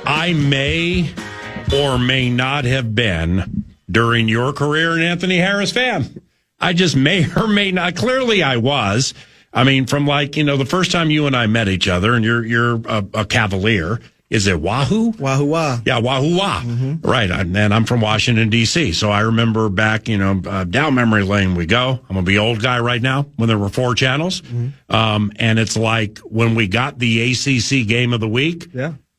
I may or may not have been, during your career, an Anthony Harris fan. I just may or may not. Clearly I was. I mean, from the first time you and I met each other, and you're a Cavalier. Is it Wahoo? Wahoo Wah. Yeah, Wahoo Wah. Mm-hmm. Right. And I'm from Washington, D.C. So I remember back, down memory lane we go. I'm going to be old guy right now when there were 4 channels. Mm-hmm. And it's like when we got the ACC game of the week,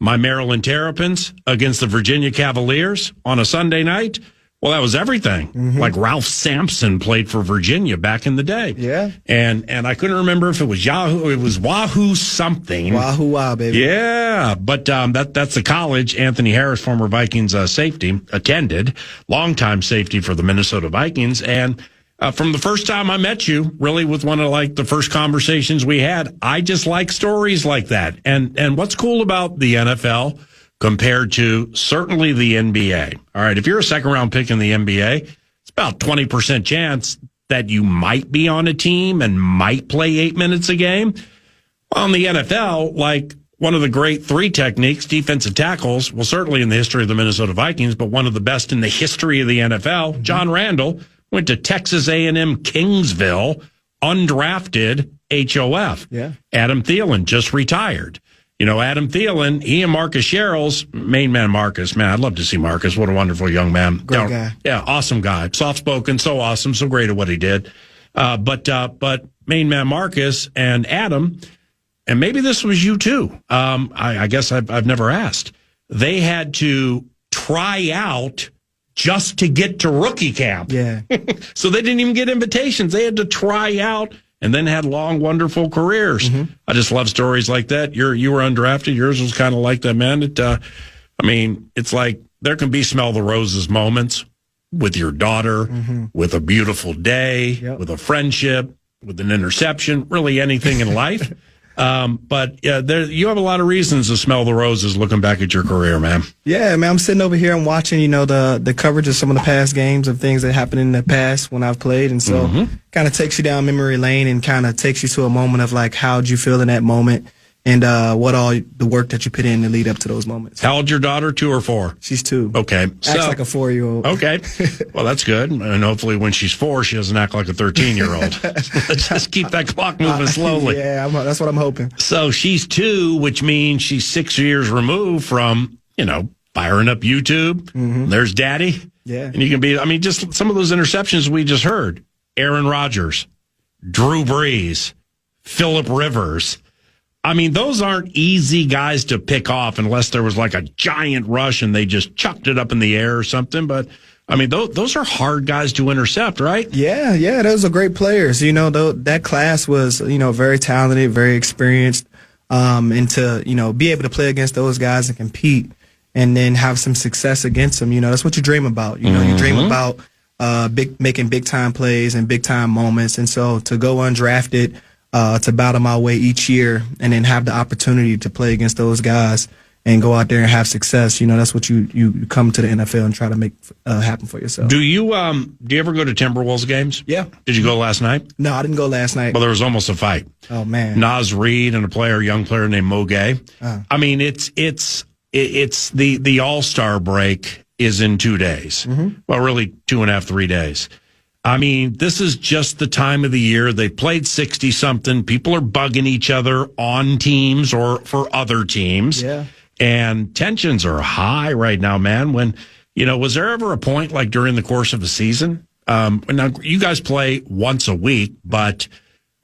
my Maryland Terrapins against the Virginia Cavaliers on a Sunday night. Well, that was everything. Mm-hmm. Like Ralph Sampson played for Virginia back in the day. Yeah. And I couldn't remember if it was Yahoo, it was Wahoo something. Wahoo Wah, baby. Yeah. But that's the college Anthony Harris, former Vikings safety, attended. Longtime safety for the Minnesota Vikings. And from the first time I met you, really with one of the first conversations we had, I just like stories like that. And what's cool about the NFL compared to certainly the NBA. All right, if you're a second-round pick in the NBA, it's about 20% chance that you might be on a team and might play 8 minutes a game. Well, in the NFL, one of the great 3 techniques, defensive tackles, well, certainly in the history of the Minnesota Vikings, but one of the best in the history of the NFL, John Randall, went to Texas A&M Kingsville, undrafted HOF. Yeah. Adam Thielen just retired. Adam Thielen, he and Marcus Sherrills, main man Marcus, man, I'd love to see Marcus. What a wonderful young man. Great guy. Yeah, awesome guy. Soft-spoken, so awesome, so great at what he did. But main man Marcus and Adam, and maybe this was you too, I guess I've never asked, they had to try out just to get to rookie camp. Yeah. So they didn't even get invitations. They had to try out and then had long, wonderful careers. Mm-hmm. I just love stories like that. You were undrafted. Yours was kind of like that, man. It's like there can be smell the roses moments with your daughter, mm-hmm. with a beautiful day, with a friendship, with an interception, really anything in life. But you have a lot of reasons to smell the roses looking back at your career, man. Yeah, man, I'm sitting over here and watching, the coverage of some of the past games of things that happened in the past when I've played. And so kind of takes you down memory lane and kind of takes you to a moment of how'd you feel in that moment and what all the work that you put in to lead up to those moments. How old your daughter, 2 or 4? She's 2. Okay. Acts like a 4-year-old. Okay. Well, that's good. And hopefully when she's 4, she doesn't act like a 13-year-old. Let's just keep that clock moving slowly. Yeah, that's what I'm hoping. So she's 2, which means she's 6 years removed from, firing up YouTube. Mm-hmm. There's daddy. Yeah. And you can be, just some of those interceptions we just heard. Aaron Rodgers, Drew Brees, Phillip Rivers. Those aren't easy guys to pick off unless there was a giant rush and they just chucked it up in the air or something. But, those are hard guys to intercept, right? Yeah, those are great players. That class was, very talented, very experienced. And to, be able to play against those guys and compete and then have some success against them, that's what you dream about. You dream about making big-time plays and big-time moments. And so to go undrafted, to battle my way each year and then have the opportunity to play against those guys and go out there and have success. That's what you come to the NFL and try to make happen for yourself. Do you ever go to Timberwolves games? Yeah. Did you go last night? No, I didn't go last night. Well, there was almost a fight. Oh man. Nas Reed and a young player named Mo Gay. It's the All-Star break is in 2 days. Mm-hmm. Well, really 2.5, 3 days. This is just the time of the year. They played 60-something. People are bugging each other on teams or for other teams. Yeah. And tensions are high right now, man. When, was there ever a point during the course of a season? Now, you guys play once a week, but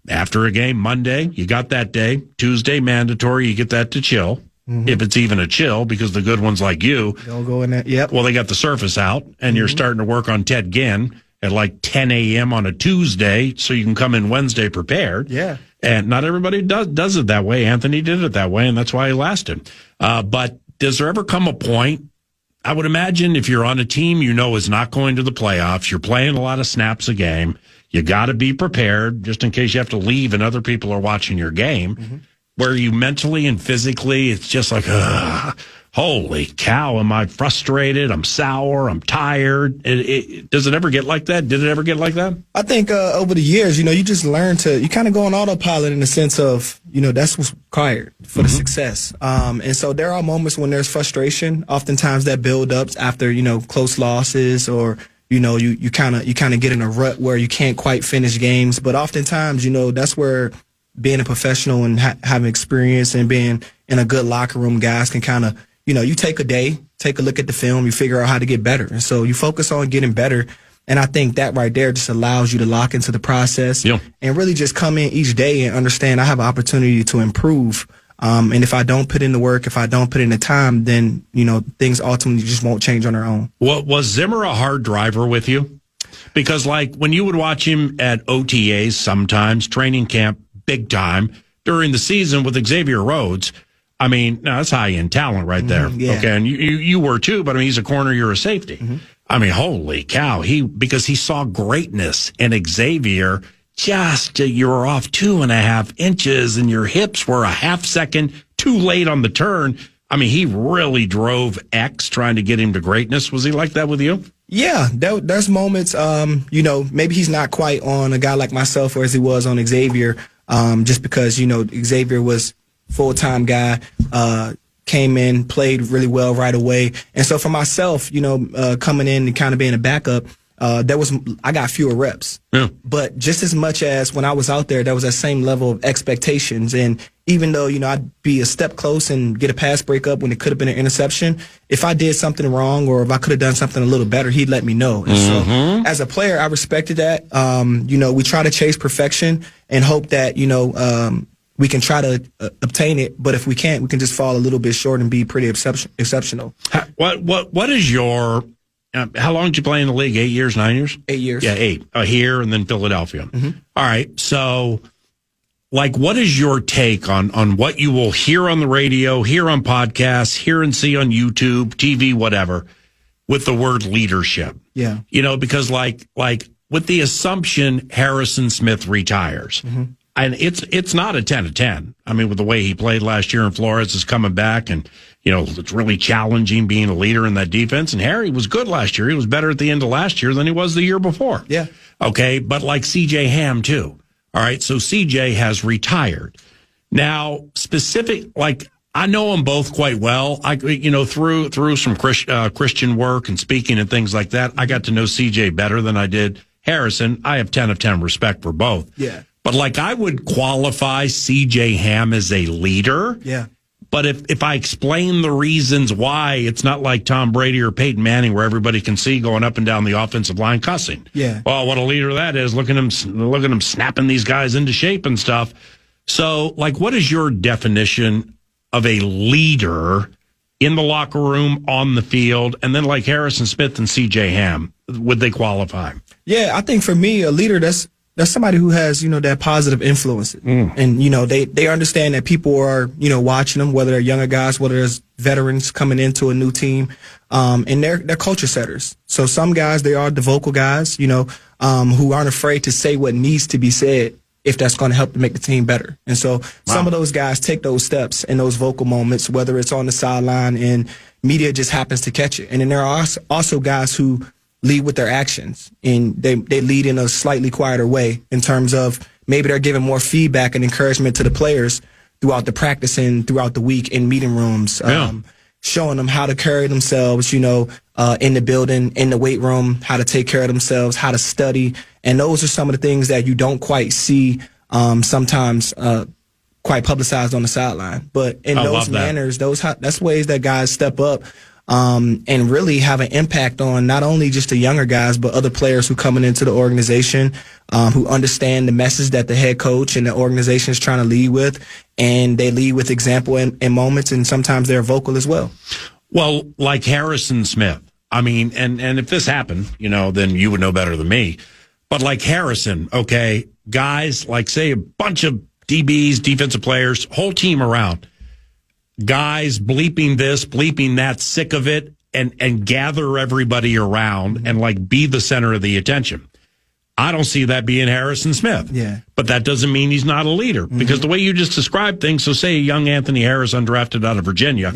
after a game, Monday, you got that day. Tuesday, mandatory, you get that to chill. Mm-hmm. If it's even a chill, because the good ones like you. They'll go in there. Yep. Well, they got the surface out, and you're starting to work on Ted Ginn at 10 a.m. on a Tuesday, so you can come in Wednesday prepared. Yeah. And not everybody does it that way. Anthony did it that way, and that's why he lasted. But does there ever come a point, I would imagine if you're on a team is not going to the playoffs, you're playing a lot of snaps a game, you got to be prepared just in case you have to leave and other people are watching your game, where you mentally and physically, it's just holy cow, am I frustrated? I'm sour. I'm tired. Does it ever get like that? Did it ever get like that? I think over the years, you just learn you kind of go on autopilot in the sense of, that's what's required for the success. And so there are moments when there's frustration. Oftentimes that build ups after, close losses, or, you kind of get in a rut where you can't quite finish games. But oftentimes, that's where being a professional and having experience and being in a good locker room, guys can kind of, you take a day, take a look at the film, you figure out how to get better. And so you focus on getting better. And I think that right there just allows you to lock into the process and really just come in each day and understand I have an opportunity to improve. And if I don't put in the work, if I don't put in the time, then, things ultimately just won't change on their own. Well, was Zimmer a hard driver with you? Because when you would watch him at OTAs sometimes, training camp, big time, during the season with Xavier Rhodes, I mean, now that's high-end talent right there. Okay, and you were too, but I mean, he's a corner, you're a safety. I mean, holy cow, because he saw greatness in Xavier. You were off 2.5 inches, and your hips were a half second too late on the turn. I mean, he really drove X trying to get him to greatness. Was he like that with you? Yeah, there's moments, maybe he's not quite on a guy like myself or as he was on Xavier, just because, Xavier was full-time guy, came in, played really well right away. And so for myself, coming in and kind of being a backup, I got fewer reps. Yeah. But just as much as when I was out there was that same level of expectations. And even though, I'd be a step close and get a pass breakup when it could have been an interception, if I did something wrong or if I could have done something a little better, he'd let me know. And so as a player, I respected that. We try to chase perfection and hope that, we can try to obtain it, but if we can't, we can just fall a little bit short and be pretty exceptional. What is your? How long did you play in the league? 8 years, 9 years? 8 years. Yeah, 8. Here and then Philadelphia. All right. So, what is your take on what you will hear on the radio, hear on podcasts, hear and see on YouTube, TV, whatever, with the word leadership? Yeah. Because with the assumption Harrison Smith retires. And it's not a 10 of 10. I mean, with the way he played last year, and Flores is coming back, and it's really challenging being a leader in that defense. And Harry was good last year. He was better at the end of last year than he was the year before. Yeah. Okay, but like C.J. Ham too. All right, so C.J. has retired. Now, I know them both quite well. Through some Christian work and speaking and things like that, I got to know C.J. better than I did Harrison. I have 10 of 10 respect for both. Yeah. But I would qualify C.J. Ham as a leader. Yeah. But if I explain the reasons why, it's not like Tom Brady or Peyton Manning where everybody can see going up and down the offensive line cussing. Yeah. Well, what a leader that is. Look at him snapping these guys into shape and stuff. So, what is your definition of a leader in the locker room, on the field, and then like Harrison Smith and C.J. Ham, would they qualify? Yeah, I think for me, a leader, that's somebody who has, that positive influence. And, they understand that people are, watching them, whether they're younger guys, whether there's veterans coming into a new team, and they're culture setters. So some guys, they are the vocal guys, who aren't afraid to say what needs to be said if that's going to help to make the team better. And so some of those guys take those steps in those vocal moments, whether it's on the sideline and media just happens to catch it. And then there are also guys who lead with their actions, and they lead in a slightly quieter way in terms of maybe they're giving more feedback and encouragement to the players throughout the practice and throughout the week in meeting rooms, showing them how to carry themselves, in the building, in the weight room, how to take care of themselves, how to study. And those are some of the things that you don't quite see sometimes quite publicized on the sideline. But in those manners, that's ways that guys step up and really have an impact on not only just the younger guys, but other players who coming into the organization, who understand the message that the head coach and the organization is trying to lead with, and they lead with example in moments, and sometimes they're vocal as well. Well, like Harrison Smith, I mean, and if this happened, then you would know better than me, but like Harrison, okay, guys, say a bunch of DBs, defensive players, whole team around, guys bleeping this, bleeping that, sick of it, and gather everybody around and be the center of the attention. I don't see that being Harrison Smith. Yeah. But that doesn't mean he's not a leader, because the way you just described things, so say a young Anthony Harris undrafted out of Virginia,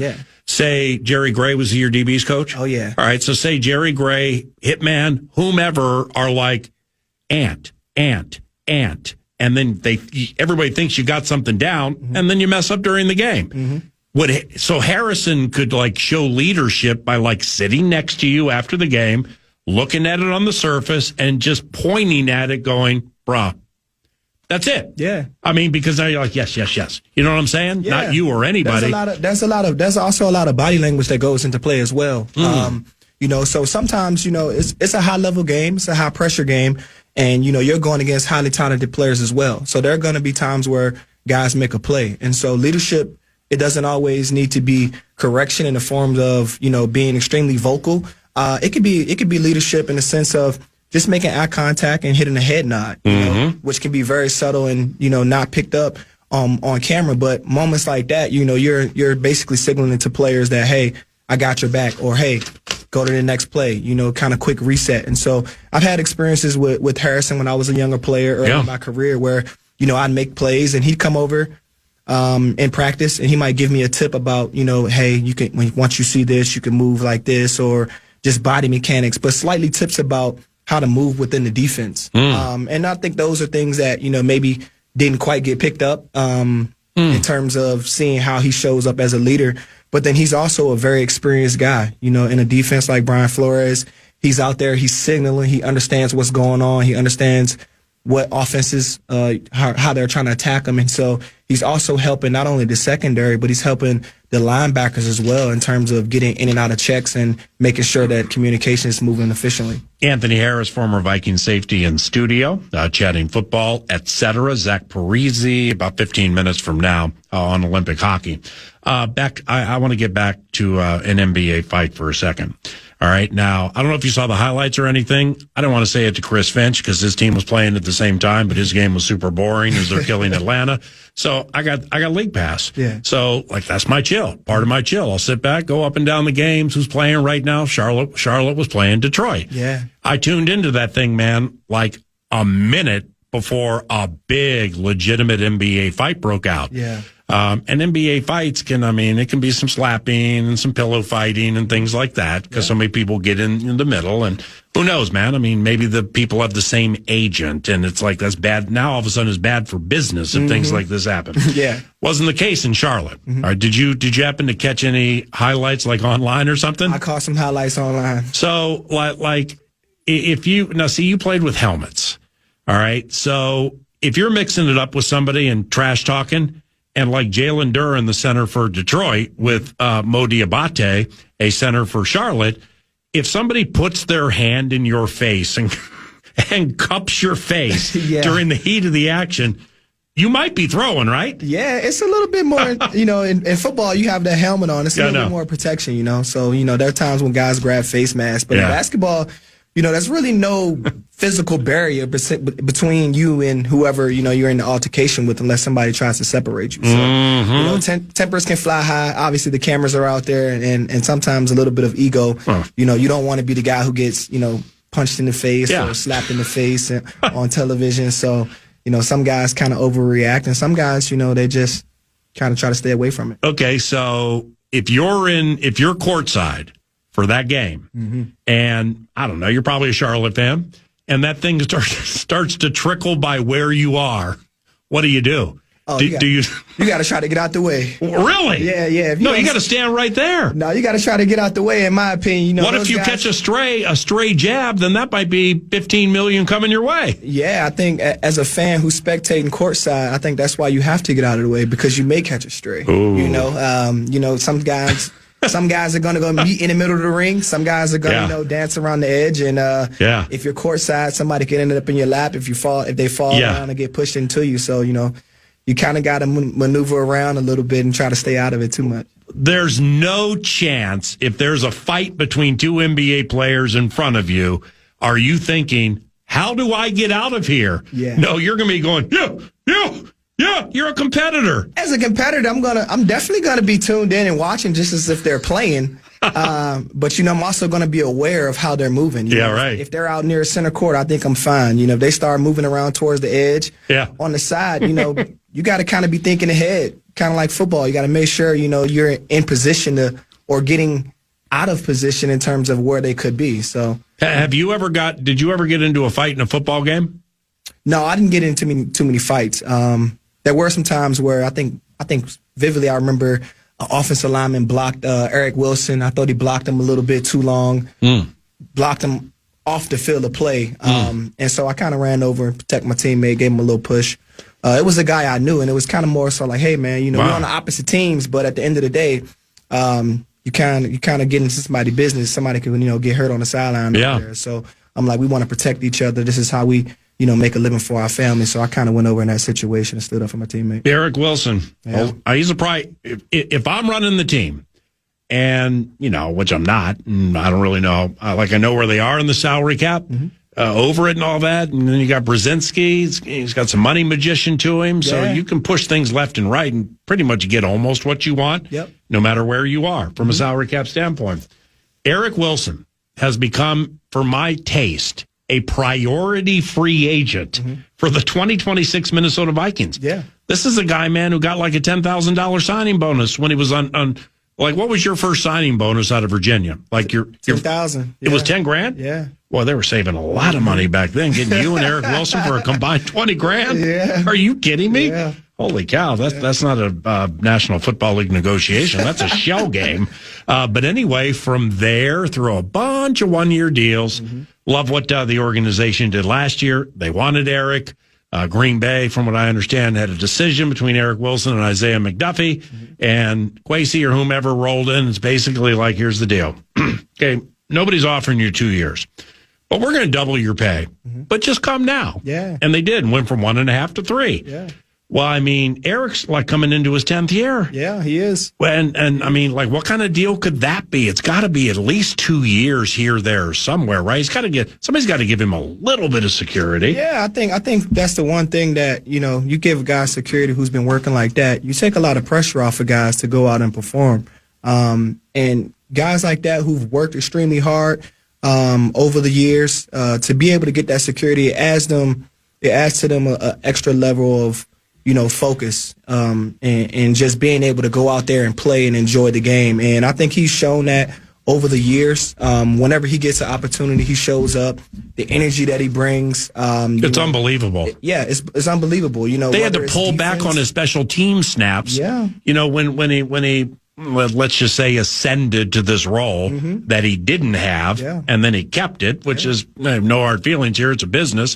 say Jerry Gray was your DB's coach? Oh, yeah. All right. So say Jerry Gray, Hitman, whomever are like ant. And then everybody thinks you got something down, and then you mess up during the game. So Harrison could like show leadership by like sitting next to you after the game, looking at it on the surface and just pointing at it going, bruh, that's it. Yeah. I mean, because now you're like, yes. You know what I'm saying? Yeah. Not you or anybody. There's also a lot of body language that goes into play as well. So sometimes, it's a high level game. It's a high pressure game. And, you're going against highly talented players as well. So there are going to be times where guys make a play. And so leadership, it doesn't always need to be correction in the form of, being extremely vocal. It could be leadership in the sense of just making eye contact and hitting a head nod, which can be very subtle and, not picked up on camera. But moments like that, you're basically signaling to players that, hey, I got your back, or hey, go to the next play, kind of quick reset. And so I've had experiences with Harrison when I was a younger player early in my career where, I'd make plays and he'd come over in practice and he might give me a tip about, hey, once you see this, you can move like this, or just body mechanics, but slightly tips about how to move within the defense. And I think those are things that, maybe didn't quite get picked up in terms of seeing how he shows up as a leader. But then he's also a very experienced guy, in a defense like Brian Flores. He's out there, he's signaling, he understands what's going on, he understands what offenses, how they're trying to attack him. And so he's also helping not only the secondary, but he's helping the linebackers as well in terms of getting in and out of checks and making sure that communication is moving efficiently. Anthony Harris, former Viking safety in studio, chatting football, etc. Zach Parise, about 15 minutes from now on Olympic hockey. I want to get back to an NBA fight for a second. All right. Now, I don't know if you saw the highlights or anything. I don't want to say it to Chris Finch because his team was playing at the same time, but his game was super boring as they're killing Atlanta. So I got League Pass. Yeah. So that's my chill, part of my chill. I'll sit back, go up and down the games. Who's playing right now? Charlotte was playing Detroit. Yeah. I tuned into that thing, man, like a minute before a big legitimate NBA fight broke out. Yeah. And NBA fights it can be some slapping and some pillow fighting and things like that because so many people get in the middle and who knows, man? Maybe the people have the same agent and it's like that's bad. Now all of a sudden it's bad for business if things like this happen. Yeah. Wasn't the case in Charlotte. All right. Did you happen to catch any highlights like online or something? I caught some highlights online. So like if you played with helmets. All right. So if you're mixing it up with somebody and trash talking, and like Jalen Duren, the center for Detroit, with Mo Diabate, a center for Charlotte, if somebody puts their hand in your face and cups your face during the heat of the action, you might be throwing, right? Yeah, it's a little bit more, in football, you have that helmet on. It's a little bit more protection, So, there are times when guys grab face masks. But in basketball, there's really no physical barrier between you and whoever, you're in the altercation with unless somebody tries to separate you. So, tempers can fly high. Obviously, the cameras are out there and sometimes a little bit of ego. You don't want to be the guy who gets, punched in the face or slapped in the face on television. So, some guys kind of overreact and some guys, they just kind of try to stay away from it. Okay, so if you're courtside for that game, and I don't know, you're probably a Charlotte fan, and that thing starts to trickle by where you are, what do you do? Oh, you got to try to get out the way. Really? Yeah. You got to stand right there. No, you got to try to get out the way. In my opinion, what if you catch a stray jab? Then that might be 15 million coming your way. Yeah, I think as a fan who's spectating courtside, I think that's why you have to get out of the way because you may catch a stray. Ooh. Some guys. Some guys are going to go meet in the middle of the ring. Some guys are going to dance around the edge. And if you're courtside, somebody can end up in your lap if they fall down and get pushed into you. So you kind of got to maneuver around a little bit and try to stay out of it too much. There's no chance if there's a fight between two NBA players in front of you, are you thinking, how do I get out of here? Yeah. No, you're going to be going, yeah, you're a competitor. As a competitor, I'm definitely gonna be tuned in and watching just as if they're playing. But I'm also gonna be aware of how they're moving. Right. If they're out near center court, I think I'm fine. If they start moving around towards the edge, on the side, you got to kind of be thinking ahead, kind of like football. You got to make sure you're in position to or getting out of position in terms of where they could be. So, did you ever get into a fight in a football game? No, I didn't get into too many fights. There were some times where I think vividly I remember an offensive lineman blocked Eric Wilson. I thought he blocked him a little bit too long, blocked him off the field of play. And so I kind of ran over and protected my teammate, gave him a little push. It was a guy I knew, and it was kind of more so like, hey, man, we're on the opposite teams, but at the end of the day, you kind of get into somebody's business. Somebody could, get hurt on the sideline. Yeah. There. So I'm like, we want to protect each other. This is how we, make a living for our family. So I kind of went over in that situation and stood up for my teammate. Eric Wilson. Yeah. He's a probably, if I'm running the team, and, which I'm not, and I don't really know, I know where they are in the salary cap, over it and all that. And then you got Brzezinski. He's got some money magician to him. So you can push things left and right and pretty much get almost what you want, no matter where you are from a salary cap standpoint. Eric Wilson has become, for my taste, a priority free agent for the 2026 Minnesota Vikings. Yeah. This is a guy, man, who got like a $10,000 signing bonus when he was on what was your first signing bonus out of Virginia? Like your 10,000. It was 10 grand? Yeah. Well, they were saving a lot of money back then, getting you and Eric Wilson for a combined 20 grand. Yeah. Are you kidding me? Yeah. Holy cow, that's not a National Football League negotiation. That's a shell game. But anyway, from there, through a bunch of one-year deals, love what the organization did last year. They wanted Eric. Green Bay, from what I understand, had a decision between Eric Wilson and Isaiah McDuffie, and Kwesi or whomever rolled in. It's basically like, here's the deal. Okay, nobody's offering you 2 years, but we're going to double your pay. But just come now. Yeah. And they did, and went from 1.5 to 3. Yeah. Well, I mean, Eric's like coming into his 10th year. Yeah, he is. And I mean, like, what kind of deal could that be? It's got to be at least 2 years here, there, somewhere, right? Somebody's got to give him a little bit of security. Yeah, I think that's the one thing that, you give a guy security who's been working like that. You take a lot of pressure off of guys to go out and perform. And guys like that who've worked extremely hard over the years, to be able to get that security, it adds to them an extra level of, focus, and just being able to go out there and play and enjoy the game. And I think he's shown that over the years. Whenever he gets an opportunity, he shows up. The energy that he brings. It's unbelievable. It's unbelievable. They had to pull back on his special team snaps. Yeah. When he let's just say ascended to this role that he didn't have, and then he kept it, which is, I have no hard feelings here. It's a business.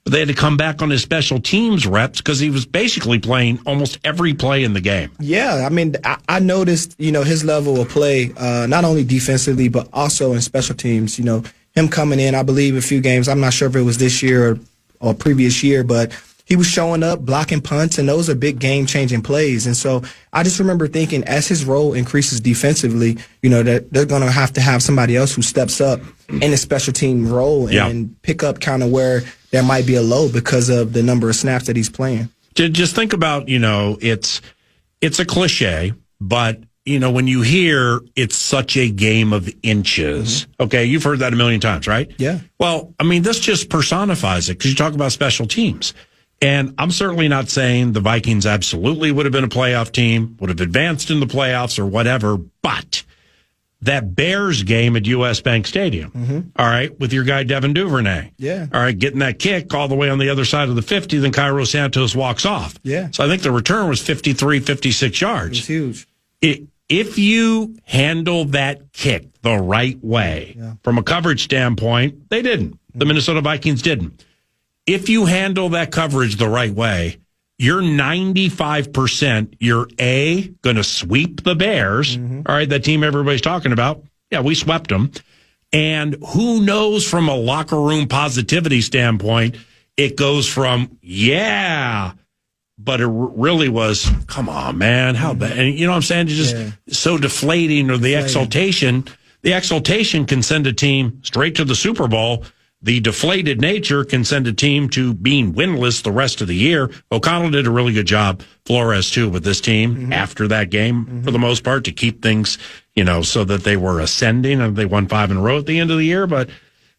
But they had to come back on his special teams reps because he was basically playing almost every play in the game. Yeah, I mean, I noticed, his level of play, not only defensively, but also in special teams. Him coming in, I believe, a few games. I'm not sure if it was this year or previous year, but he was showing up, blocking punts, and those are big game-changing plays. And so I just remember thinking, as his role increases defensively, that they're going to have somebody else who steps up in a special team role and pick up kind of where there might be a low because of the number of snaps that he's playing. Just think about, it's a cliche, but, when you hear it's such a game of inches, okay, you've heard that a million times, right? Yeah. Well, I mean, this just personifies it because you talk about special teams. And I'm certainly not saying the Vikings absolutely would have been a playoff team, would have advanced in the playoffs or whatever, but that Bears game at U.S. Bank Stadium, all right, with your guy Devin Duvernay. Yeah. All right, getting that kick all the way on the other side of the 50, then Cairo Santos walks off. Yeah. So I think the return was 53, 56 yards. It's huge. If you handle that kick the right way, from a coverage standpoint, they didn't. The Minnesota Vikings didn't. If you handle that coverage the right way, you're 95%, you're going to sweep the Bears. All right, that team everybody's talking about. Yeah, we swept them. And who knows from a locker room positivity standpoint, it goes from, but it really was, come on, man, how bad. And you know what I'm saying? It's just so deflating, or the exaltation. The exaltation can send a team straight to the Super Bowl. The deflated nature can send a team to being winless the rest of the year. O'Connell did a really good job, Flores too, with this team after that game for the most part to keep things, so that they were ascending, and they won 5 in a row at the end of the year. But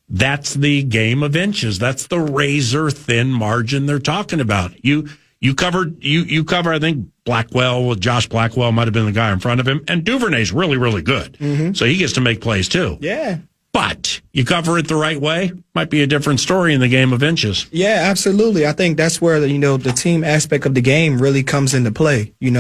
that's the game of inches. That's the razor thin margin they're talking about. You You cover, I think Josh Blackwell might have been the guy in front of him, and Duvernay's really, really good. So he gets to make plays too. Yeah. But you cover it the right way, might be a different story in the game of inches. Yeah, absolutely. I think that's where the team aspect of the game really comes into play. You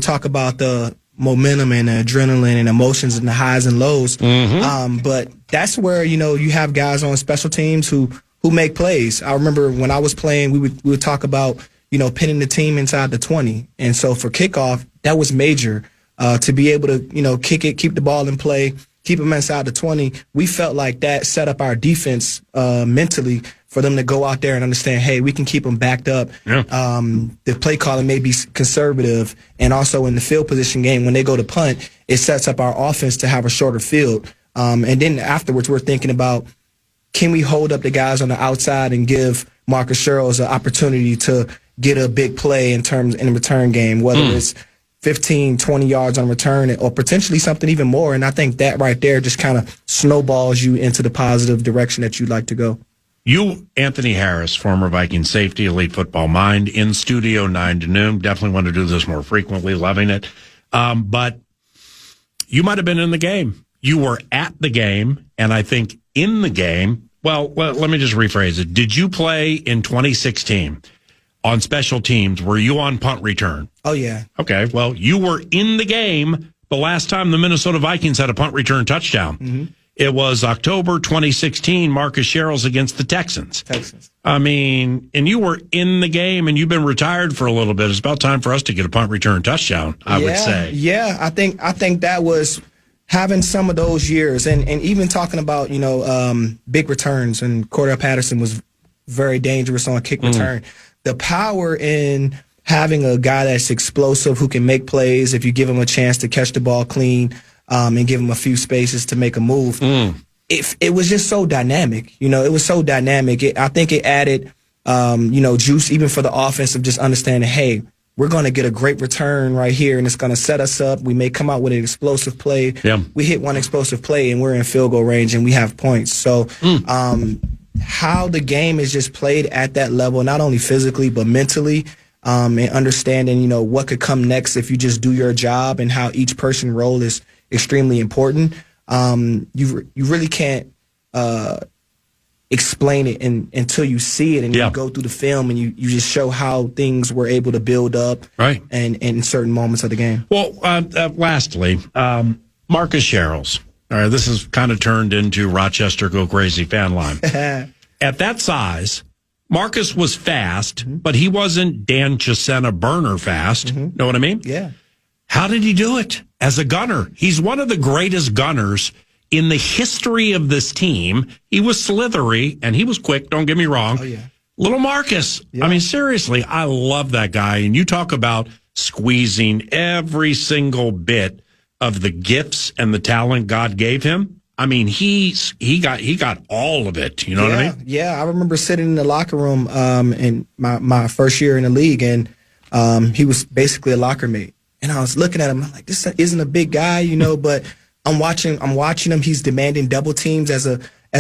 talk about the momentum and adrenaline and emotions and the highs and lows. But that's where you have guys on special teams who make plays. I remember when I was playing, we would talk about pinning the team inside the 20, and so for kickoff that was major to be able to kick it, keep the ball in play. Keep them inside the 20. We felt like that set up our defense mentally for them to go out there and understand, hey, we can keep them backed up. Yeah. The play calling may be conservative, and also in the field position game, when they go to punt, it sets up our offense to have a shorter field. And then afterwards, we're thinking about, can we hold up the guys on the outside and give Marcus Sherrills an opportunity to get a big play in the return game, whether it's 15, 20 yards on return, or potentially something even more. And I think that right there just kind of snowballs you into the positive direction that you'd like to go. You, Anthony Harris, former Viking safety, elite football mind, in studio 9 to noon. Definitely want to do this more frequently, loving it. But you might have been in the game. You were at the game, and I think in the game, well, let me just rephrase it. Did you play in 2016? On special teams, were you on punt return? Oh, yeah. Okay, well, you were in the game the last time the Minnesota Vikings had a punt return touchdown. It was October 2016, Marcus Sherrills against the Texans. I mean, and you were in the game, and you've been retired for a little bit. It's about time for us to get a punt return touchdown, I would say. Yeah, I think that was having some of those years, and even talking about, big returns, and Cordell Patterson was very dangerous on a kick return. The power in having a guy that's explosive who can make plays if you give him a chance to catch the ball clean and give him a few spaces to make a move. It was just so dynamic. It was so dynamic. I think it added, juice even for the offense of just understanding, hey, we're going to get a great return right here, and it's going to set us up. We may come out with an explosive play. Yeah. We hit one explosive play, and we're in field goal range, and we have points. So how the game is just played at that level, not only physically but mentally, and understanding, what could come next if you just do your job, and how each person role is extremely important. You really can't explain it until you see it, and you go through the film, and you just show how things were able to build up and in certain moments of the game. Well, lastly, Marcus Sherrills. All right, this has kind of turned into Rochester Go Crazy fan line. At that size, Marcus was fast, but he wasn't Dan Chisena burner fast. Know what I mean? Yeah. How did he do it as a gunner? He's one of the greatest gunners in the history of this team. He was slithery, and he was quick, don't get me wrong. Oh, yeah. Little Marcus. Yeah. I mean, seriously, I love that guy. And you talk about squeezing every single bit of the gifts and the talent God gave him. I mean, he got all of it. You know what I mean? Yeah, I remember sitting in the locker room in my first year in the league, and he was basically a locker mate. And I was looking at him, I'm like, this isn't a big guy, but I'm watching him. He's demanding double teams as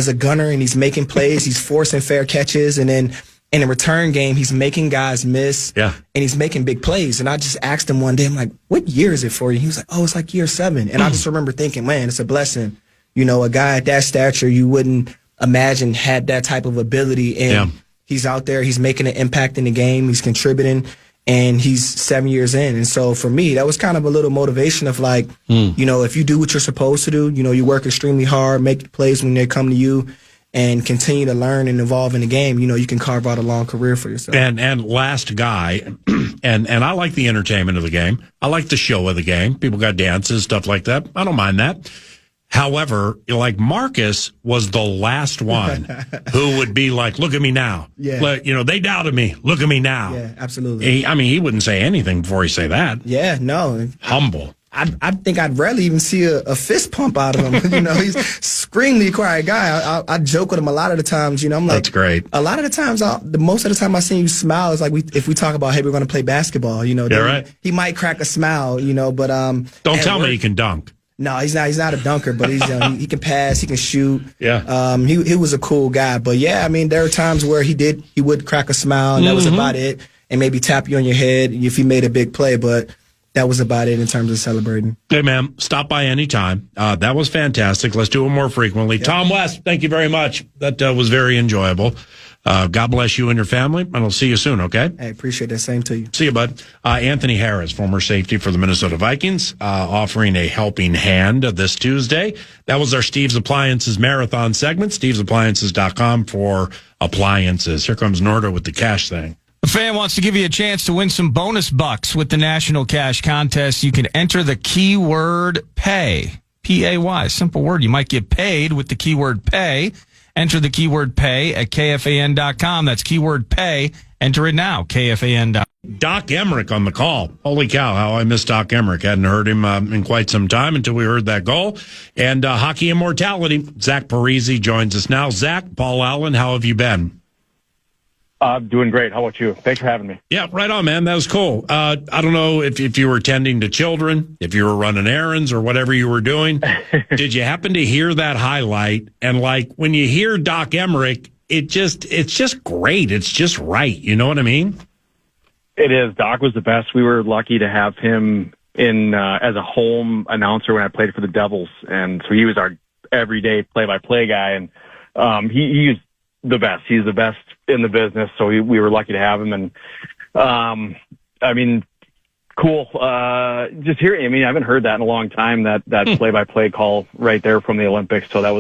a gunner, and he's making plays. He's forcing fair catches, and then in the return game, he's making guys miss, and he's making big plays. And I just asked him one day, I'm like, what year is it for you? He was like, oh, it's like year 7. And I just remember thinking, man, it's a blessing. A guy at that stature you wouldn't imagine had that type of ability. And he's out there, he's making an impact in the game, he's contributing, and he's 7 years in. And so for me, that was kind of a little motivation of like, if you do what you're supposed to do, you work extremely hard, make plays when they come to you, and continue to learn and evolve in the game, you can carve out a long career for yourself. And last guy, and I like the entertainment of the game. I like the show of the game. People got dances, stuff like that. I don't mind that. However, like Marcus was the last one who would be like, look at me now. Yeah. They doubted me. Look at me now. Yeah, absolutely. He wouldn't say anything before he say that. Yeah, no. Humble. I think I'd rarely even see a fist pump out of him. He's extremely quiet guy. I joke with him a lot of the times. I'm like, that's great. A lot of the times, most of the time I see you smile is like if we talk about, hey, we're going to play basketball. Right. He might crack a smile. But don't tell me he can dunk. No, he's not. He's not a dunker, but he's he can pass, he can shoot. Yeah. He was a cool guy, but yeah, I mean, there are times where he would crack a smile, and that was about it. and maybe tap you on your head if you made a big play. But that was about it in terms of celebrating. Hey, man, stop by anytime. That was fantastic. Let's do it more frequently. Yep. Tom West, thank you very much. That was very enjoyable. God bless you and your family, and I'll see you soon, okay? I appreciate that. Same to you. See you, bud. Anthony Harris, former safety for the Minnesota Vikings, offering a helping hand this Tuesday. That was our Steve's Appliances Marathon segment, stevesappliances.com for appliances. Here comes Norda with the cash thing. The fan wants to give you a chance to win some bonus bucks with the National Cash Contest. You can enter the keyword PAY. P-A-Y, simple word. You might get paid with the keyword PAY. Enter the keyword PAY at KFAN.com. That's keyword PAY. Enter it now, KFAN.com. Doc Emmerich on the call. Holy cow, how I miss Doc Emmerich. Hadn't heard him in quite some time until we heard that goal. And hockey immortality, Zach Parise joins us now. Zach, Paul Allen, how have you been? I'm doing great. How about you? Thanks for having me. Yeah, right on, man. That was cool. I don't know if you were tending to children, if you were running errands or whatever you were doing. Did you happen to hear that highlight? And like when you hear Doc Emmerich, it's just great. It's just right. You know what I mean? It is. Doc was the best. We were lucky to have him in as a home announcer when I played for the Devils, and so he was our everyday play-by-play guy. And he's the best. He's the best in the business. So we were lucky to have him. And I mean, cool. Just hearing. I mean, I haven't heard that in a long time. That play-by-play call right there from the Olympics. So that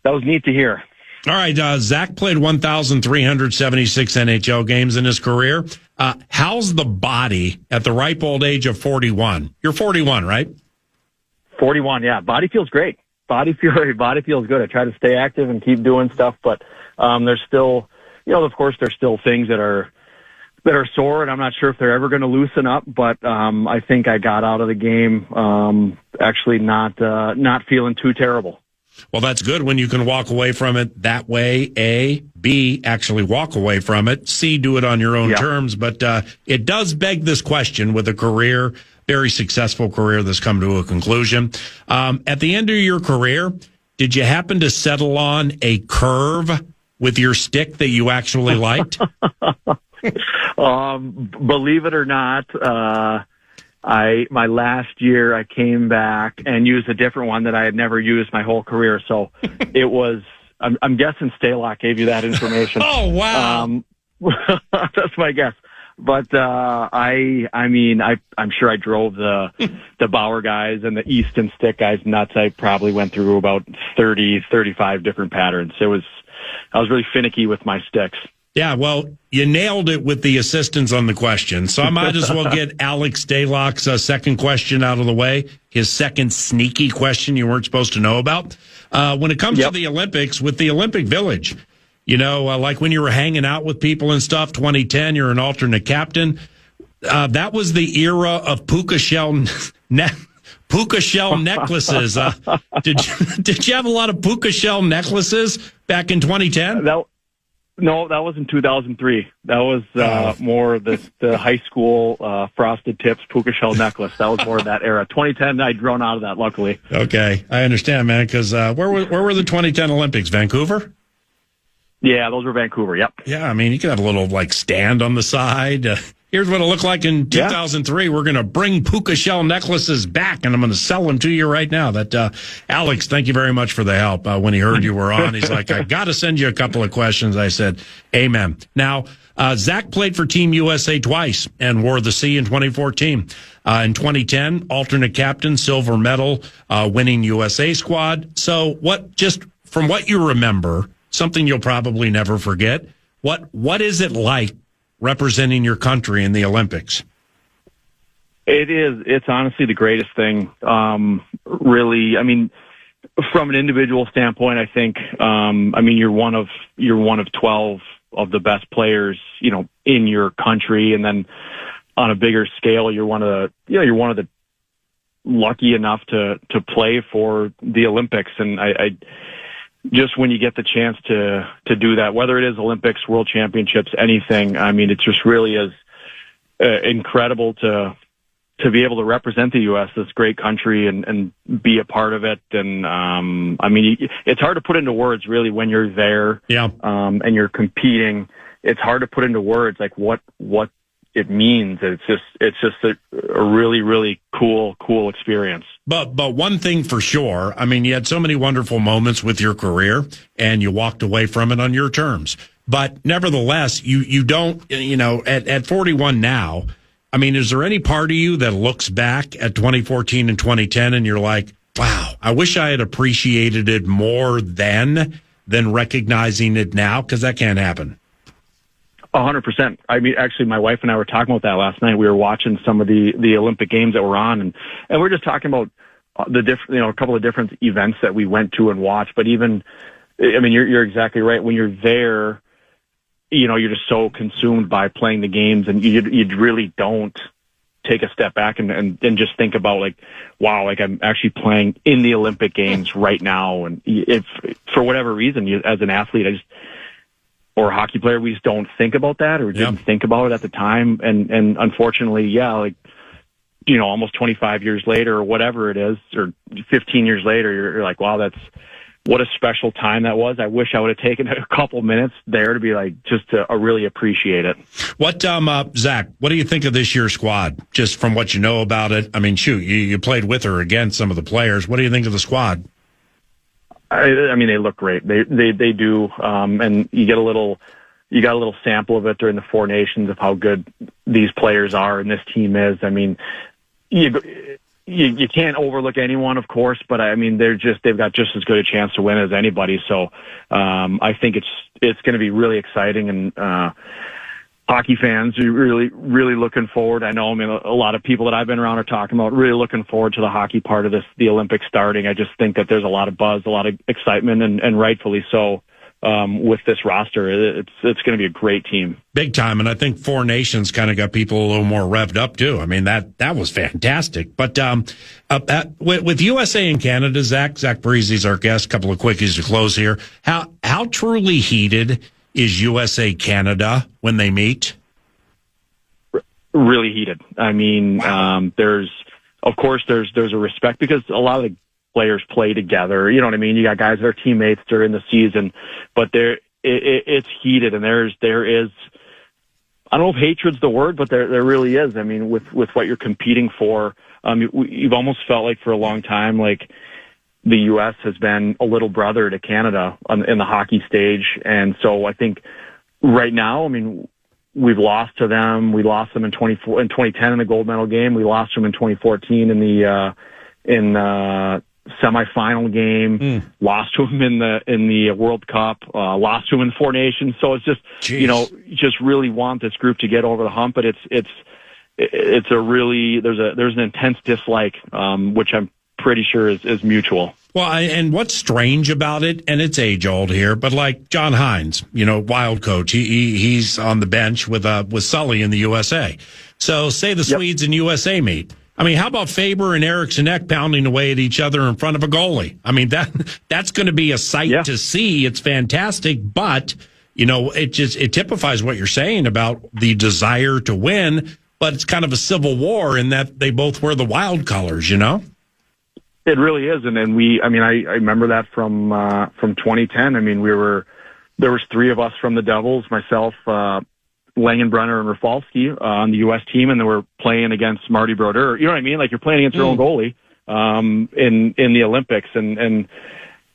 was neat to hear. All right, Zach played 1,376 NHL games in his career. How's the body at the ripe old age of 41? You're 41, right? 41, yeah. Body feels great. Body feels good. I try to stay active and keep doing stuff, but there's still, of course, there's still things that are sore, and I'm not sure if they're ever going to loosen up. But I think I got out of the game actually not feeling too terrible. Well, that's good when you can walk away from it that way. A, B, actually walk away from it. C, do it on your own terms. But it does beg this question with a career, very successful career that's come to a conclusion. At the end of your career, did you happen to settle on a curve with your stick that you actually liked? Believe it or not, my last year I came back and used a different one that I had never used my whole career. So it was, I'm guessing Stalock gave you that information. Oh, wow. That's my guess. But, I'm sure I drove the Bauer guys and the Easton stick guys nuts. I probably went through about 30, 35 different patterns. I was really finicky with my sticks. Yeah, well, you nailed it with the assistance on the question. So I might as well get Alex Stalock's second question out of the way, his second sneaky question you weren't supposed to know about. When it comes to the Olympics, with the Olympic Village, like when you were hanging out with people and stuff, 2010, you're an alternate captain. That was the era of puka shell necklaces. Did you have a lot of puka shell necklaces back in 2010? No, that was in 2003. That was more the high school frosted tips puka shell necklace. That was more of that era. 2010, I'd grown out of that, luckily. Okay, I understand, man. Because where were the 2010 Olympics? Vancouver? Yeah, those were Vancouver. Yep. Yeah, I mean, you could have a little stand on the side. Here's what it looked like in 2003. We're going to bring puka shell necklaces back, and I'm going to sell them to you right now. That Alex, thank you very much for the help. When he heard you were on, he's like, I got to send you a couple of questions. I said, amen. Now, Zach played for Team USA twice and wore the C in 2014. In 2010, alternate captain, silver medal, winning USA squad. So just from what you remember, something you'll probably never forget, what is it like representing your country in the Olympics? It is. It's honestly the greatest thing. Really, I mean, from an individual standpoint, I think, you're one of 12 of the best players, in your country. And then on a bigger scale, you're one of the lucky enough to play for the Olympics. And I just when you get the chance to do that, whether it is Olympics, World Championships, anything, it just really is incredible to be able to represent the U.S., this great country, and be a part of it. And it's hard to put into words really when you're there, and you're competing. it's hard to put into words like what it means. It's just a really, really cool experience. But one thing for sure, I mean, you had so many wonderful moments with your career, and you walked away from it on your terms. But nevertheless, you don't, at 41 now, I mean, is there any part of you that looks back at 2014 and 2010 and you're like, wow, I wish I had appreciated it more then than recognizing it now? Because that can't happen. 100%. I mean, actually, my wife and I were talking about that last night. We were watching some of the Olympic Games that were on, and we're just talking about the different, a couple of different events that we went to and watched. But even, I mean, you're exactly right. When you're there, you're just so consumed by playing the games, and you really don't take a step back and just think about like, wow, like I'm actually playing in the Olympic Games right now. And if for whatever reason, as an athlete, or a hockey player, we just don't think about that, or didn't think about it at the time. And unfortunately, almost 25 years later or whatever it is, or 15 years later, you're like, wow, what a special time that was. I wish I would have taken a couple minutes there to be like, just to really appreciate it. What, Zach, what do you think of this year's squad? Just from what you know about it. I mean, shoot, you played with or against some of the players. What do you think of the squad? I mean, they look great. They do. And you got a little sample of it during the Four Nations of how good these players are and this team is. I mean, you can't overlook anyone, of course, but I mean, they've got just as good a chance to win as anybody. So, I think it's going to be really exciting, and, hockey fans are really, really looking forward. I know, a lot of people that I've been around are talking about really looking forward to the hockey part of the Olympics starting. I just think that there's a lot of buzz, a lot of excitement, and rightfully so. With this roster, it's going to be a great team. Big time. And I think Four Nations kind of got people a little more revved up too. I mean, that was fantastic. But, with USA and Canada, Zach Parise is our guest. Couple of quickies to close here. How truly heated is USA Canada when they meet? Really heated. I mean, wow. There's a respect because a lot of the players play together. You know what I mean? You got guys that are teammates during the season, but it's heated, and there is, I don't know if hatred's the word, but there really is. I mean, with what you're competing for, you've almost felt like for a long time, like the U.S. has been a little brother to Canada in the hockey stage. And so I think right now, I mean, we've lost to them. We lost them in 2010 in the gold medal game. We lost them in 2014 in the semifinal game, lost to them in the World Cup, lost to them in Four Nations. So it's just, just really want this group to get over the hump, but it's a really, there's an intense dislike, which I'm pretty sure is mutual. Well, and what's strange about it, and it's age old here, but like John Hines, wild coach, he's on the bench with Sully in the USA. So say the Swedes and USA meet. I mean, how about Faber and Eriksson Ek pounding away at each other in front of a goalie? I mean, that's going to be a sight to see. It's fantastic, but it typifies what you're saying about the desire to win, but it's kind of a civil war in that they both wear the wild colors, It really is, and then I remember that from 2010. I mean, there was three of us from the Devils, myself, Langenbrunner and Rafalski on the U.S. team, and they were playing against Marty Brodeur. You know what I mean? Like you're playing against your own goalie in the Olympics, and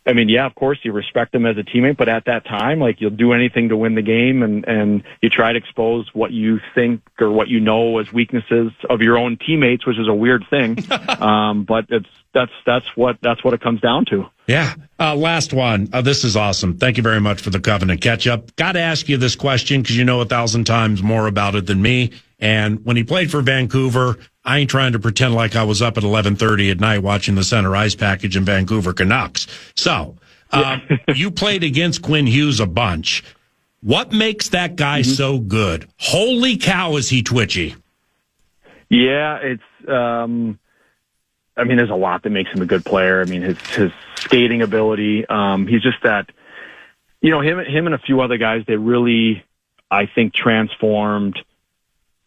I mean, yeah, of course you respect them as a teammate, but at that time, like you'll do anything to win the game, and you try to expose what you think or what you know as weaknesses of your own teammates, which is a weird thing. But that's what it comes down to. Yeah. Last one. This is awesome. Thank you very much for the Covenant catch-up. Got to ask you this question because you know 1,000 times more about it than me. And when he played for Vancouver, I ain't trying to pretend like I was up at 11:30 at night watching the center ice package in Vancouver Canucks. So, you played against Quinn Hughes a bunch. What makes that guy so good? Holy cow, is he twitchy? Yeah, it's, there's a lot that makes him a good player. I mean, his skating ability, he's just that, him and a few other guys, they really, I think, transformed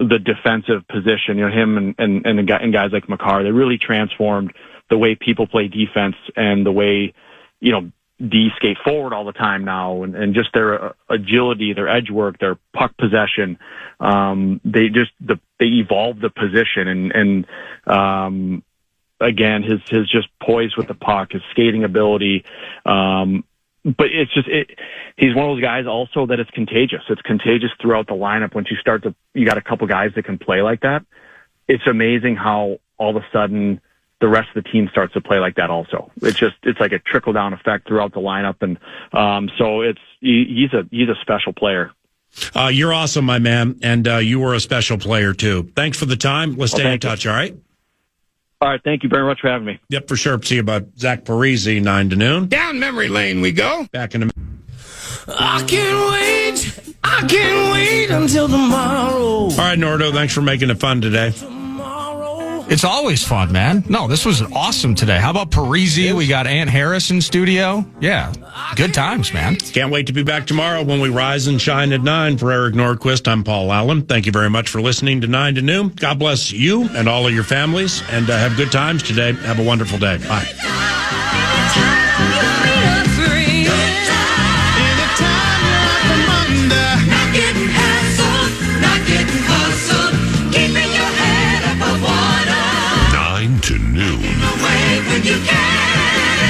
the defensive position. Him and guys like Makar, they really transformed the way people play defense and the way, D skate forward all the time now, and just their agility, their edge work, their puck possession. They evolved the position, and again, his just poise with the puck, his skating ability. But he's one of those guys also that it's contagious. It's contagious throughout the lineup. Once you got a couple guys that can play like that, it's amazing how all of a sudden the rest of the team starts to play like that also. It's like a trickle down effect throughout the lineup. And, so he's a special player. You're awesome, my man. And, you were a special player too. Thanks for the time. Let's stay in touch. All right. All right. Thank you very much for having me. Yep, for sure. See you about Zach Parise, 9 to noon. Down memory lane we go. Back in a I can't wait until tomorrow. All right, Nordo, thanks for making it fun today. It's always fun, man. No, this was awesome today. How about Parise? We got Aunt Harris in studio. Yeah, good times, man. Can't wait to be back tomorrow when we rise and shine at 9. For Eric Nordquist, I'm Paul Allen. Thank you very much for listening to 9 to noon. God bless you and all of your families, and have good times today. Have a wonderful day. Bye. To noon.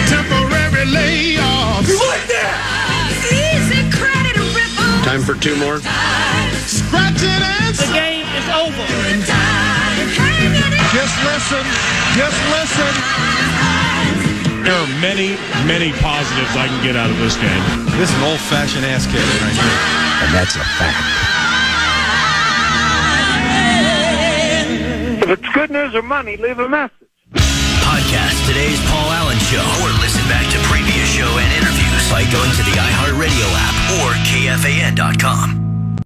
Temporary layoffs. You like that? Easy credit rip-off. Time for 2 more. Scratching and The game is over. just listen. There are many, many positives I can get out of this game. This is an old-fashioned ass kicking right here. And that's a fact. If it's good news or money, leave a message. Podcast today's Paul Allen Show, or listen back to previous show and interviews by going to the iHeartRadio app or KFAN.com.